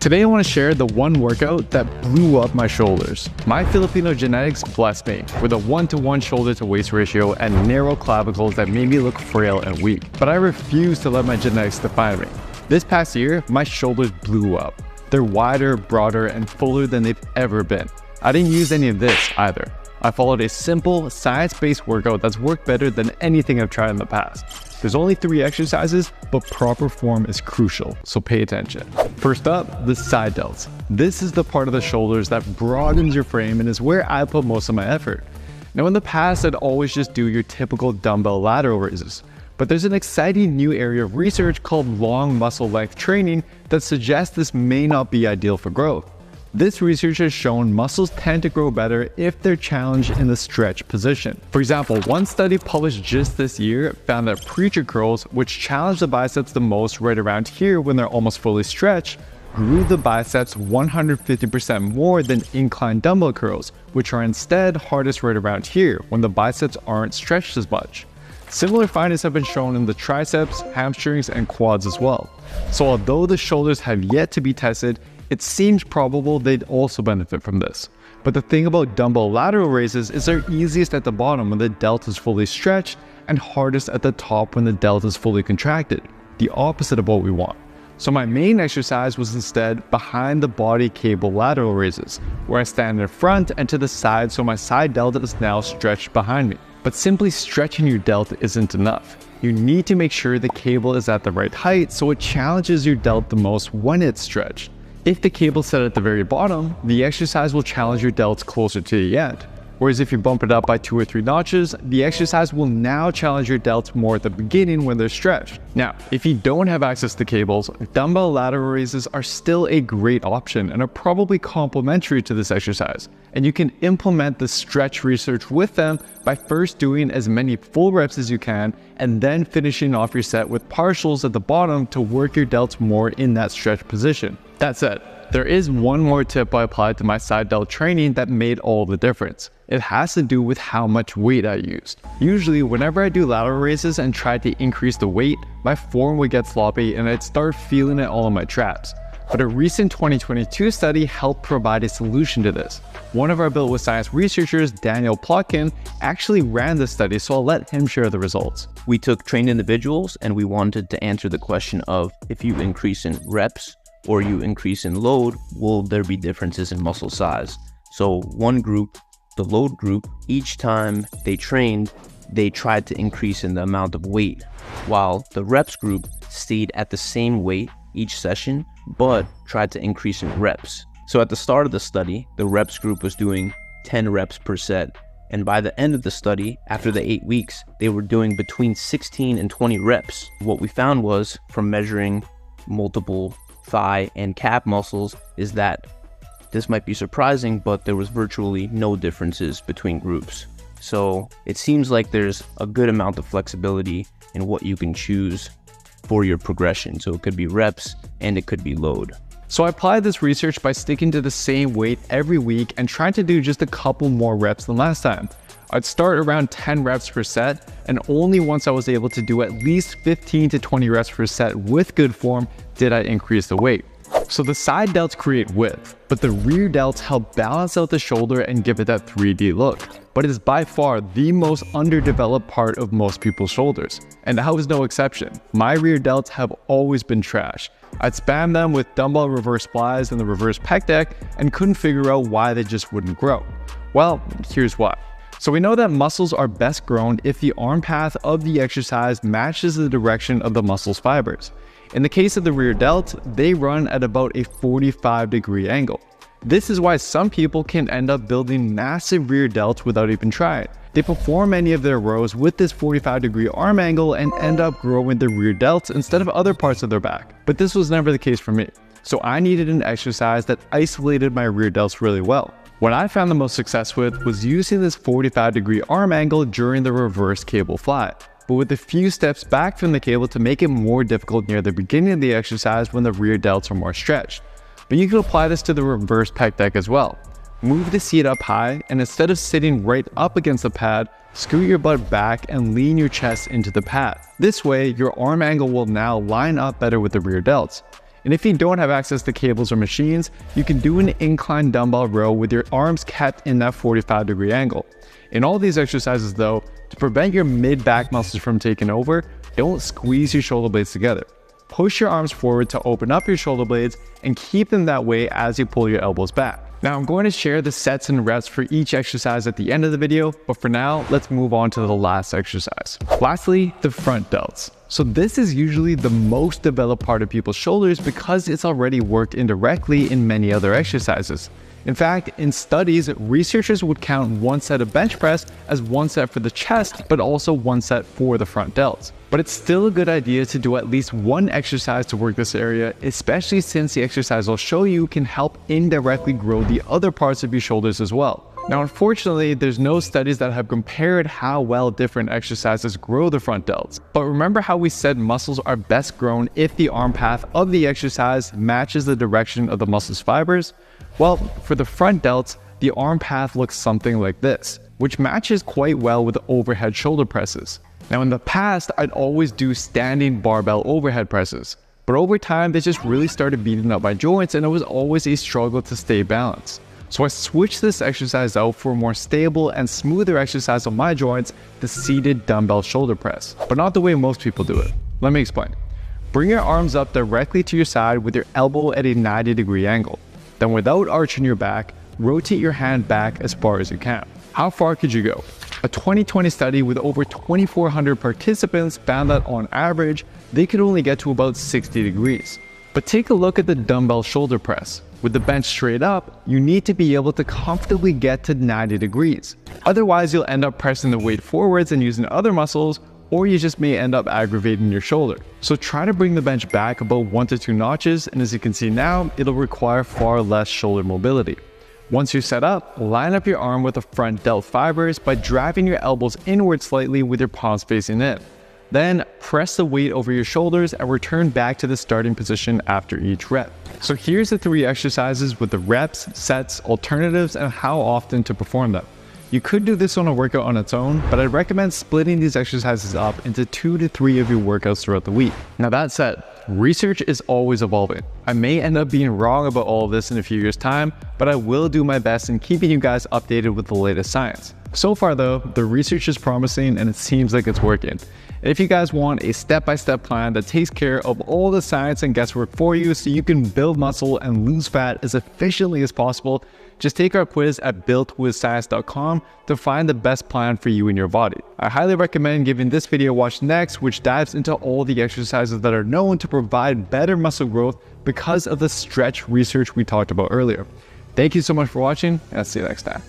Today I want to share the one workout that blew up my shoulders. My Filipino genetics blessed me with a 1-to-1 shoulder to waist ratio and narrow clavicles that made me look frail and weak. But I refuse to let my genetics define me. This past year, my shoulders blew up. They're wider, broader, and fuller than they've ever been. I didn't use any of this either. I followed a simple, science-based workout that's worked better than anything I've tried in the past. There's only 3 exercises, but proper form is crucial, so pay attention. First up, the side delts. This is the part of the shoulders that broadens your frame and is where I put most of my effort. Now in the past, I'd always just do your typical dumbbell lateral raises, but there's an exciting new area of research called long muscle length training that suggests this may not be ideal for growth. This research has shown muscles tend to grow better if they're challenged in the stretch position. For example, one study published just this year found that preacher curls, which challenge the biceps the most right around here when they're almost fully stretched, grew the biceps 150% more than incline dumbbell curls, which are instead hardest right around here when the biceps aren't stretched as much. Similar findings have been shown in the triceps, hamstrings, and quads as well. So although the shoulders have yet to be tested, it seems probable they'd also benefit from this. But the thing about dumbbell lateral raises is they're easiest at the bottom when the delt is fully stretched and hardest at the top when the delt is fully contracted, the opposite of what we want. So my main exercise was instead behind the body cable lateral raises, where I stand in front and to the side so my side delt is now stretched behind me. But simply stretching your delt isn't enough. You need to make sure the cable is at the right height so it challenges your delt the most when it's stretched. If the cable is set at the very bottom, the exercise will challenge your delts closer to the end. Whereas if you bump it up by 2 or 3 notches, the exercise will now challenge your delts more at the beginning when they're stretched. Now, if you don't have access to cables, dumbbell lateral raises are still a great option and are probably complementary to this exercise. And you can implement the stretch research with them by first doing as many full reps as you can and then finishing off your set with partials at the bottom to work your delts more in that stretch position. That said, there is one more tip I applied to my side delt training that made all the difference. It has to do with how much weight I used. Usually, whenever I do lateral raises and try to increase the weight, my form would get sloppy and I'd start feeling it all in my traps. But a recent 2022 study helped provide a solution to this. One of our Built with Science researchers, Daniel Plotkin, actually ran this study, so I'll let him share the results. We took trained individuals and we wanted to answer the question of if you increase in reps or you increase in load, will there be differences in muscle size? So one group, the load group, each time they trained, they tried to increase in the amount of weight, while the reps group stayed at the same weight each session, but tried to increase in reps. So at the start of the study, the reps group was doing 10 reps per set. And by the end of the study, after the 8 weeks, they were doing between 16 and 20 reps. What we found was, from measuring multiple thigh and calf muscles, is that this might be surprising, but there was virtually no differences between groups. So it seems like there's a good amount of flexibility in what you can choose for your progression. So it could be reps and it could be load. So I applied this research by sticking to the same weight every week and trying to do just a couple more reps than last time. I'd start around 10 reps per set, and only once I was able to do at least 15 to 20 reps per set with good form did I increase the weight. So the side delts create width, but the rear delts help balance out the shoulder and give it that 3D look. But it is by far the most underdeveloped part of most people's shoulders, and that was no exception. My rear delts have always been trash. I'd spam them with dumbbell reverse flies and the reverse pec deck and couldn't figure out why they just wouldn't grow. Well, here's why. So we know that muscles are best grown if the arm path of the exercise matches the direction of the muscle's fibers. In the case of the rear delt, they run at about a 45-degree angle. This is why some people can end up building massive rear delts without even trying. They perform many of their rows with this 45-degree arm angle and end up growing the rear delts instead of other parts of their back. But this was never the case for me. So I needed an exercise that isolated my rear delts really well. What I found the most success with was using this 45-degree arm angle during the reverse cable fly, but with a few steps back from the cable to make it more difficult near the beginning of the exercise when the rear delts are more stretched. But you can apply this to the reverse pec deck as well. Move the seat up high, and instead of sitting right up against the pad, scoot your butt back and lean your chest into the pad. This way, your arm angle will now line up better with the rear delts. And if you don't have access to cables or machines, you can do an incline dumbbell row with your arms kept in that 45-degree angle. In all these exercises though, to prevent your mid-back muscles from taking over, don't squeeze your shoulder blades together. Push your arms forward to open up your shoulder blades and keep them that way as you pull your elbows back. Now I'm going to share the sets and reps for each exercise at the end of the video, but for now, let's move on to the last exercise. Lastly, the front delts. So this is usually the most developed part of people's shoulders because it's already worked indirectly in many other exercises. In fact, in studies, researchers would count one set of bench press as one set for the chest, but also one set for the front delts. But it's still a good idea to do at least one exercise to work this area, especially since the exercise I'll show you can help indirectly grow the other parts of your shoulders as well. Now, unfortunately, there's no studies that have compared how well different exercises grow the front delts. But remember how we said muscles are best grown if the arm path of the exercise matches the direction of the muscle's fibers? Well, for the front delts, the arm path looks something like this, which matches quite well with the overhead shoulder presses. Now in the past, I'd always do standing barbell overhead presses, but over time they just really started beating up my joints and it was always a struggle to stay balanced. So I switched this exercise out for a more stable and smoother exercise on my joints, the seated dumbbell shoulder press, but not the way most people do it. Let me explain. Bring your arms up directly to your side with your elbow at a 90-degree angle. Then without arching your back, rotate your hand back as far as you can. How far could you go? A 2020 study with over 2,400 participants found that on average, they could only get to about 60 degrees. But take a look at the dumbbell shoulder press. With the bench straight up, you need to be able to comfortably get to 90 degrees. Otherwise, you'll end up pressing the weight forwards and using other muscles, or you just may end up aggravating your shoulder. So try to bring the bench back about 1 to 2 notches, and as you can see now, it'll require far less shoulder mobility. Once you're set up, line up your arm with the front delt fibers by driving your elbows inward slightly with your palms facing in. Then press the weight over your shoulders and return back to the starting position after each rep. So here's the 3 exercises with the reps, sets, alternatives, and how often to perform them. You could do this on a workout on its own, but I'd recommend splitting these exercises up into 2 to 3 of your workouts throughout the week. Now that said, research is always evolving. I may end up being wrong about all of this in a few years' time, but I will do my best in keeping you guys updated with the latest science. So far though, the research is promising and it seems like it's working. And if you guys want a step-by-step plan that takes care of all the science and guesswork for you so you can build muscle and lose fat as efficiently as possible, just take our quiz at builtwithscience.com to find the best plan for you and your body. I highly recommend giving this video a watch next, which dives into all the exercises that are known to provide better muscle growth because of the stretch research we talked about earlier. Thank you so much for watching, and I'll see you next time.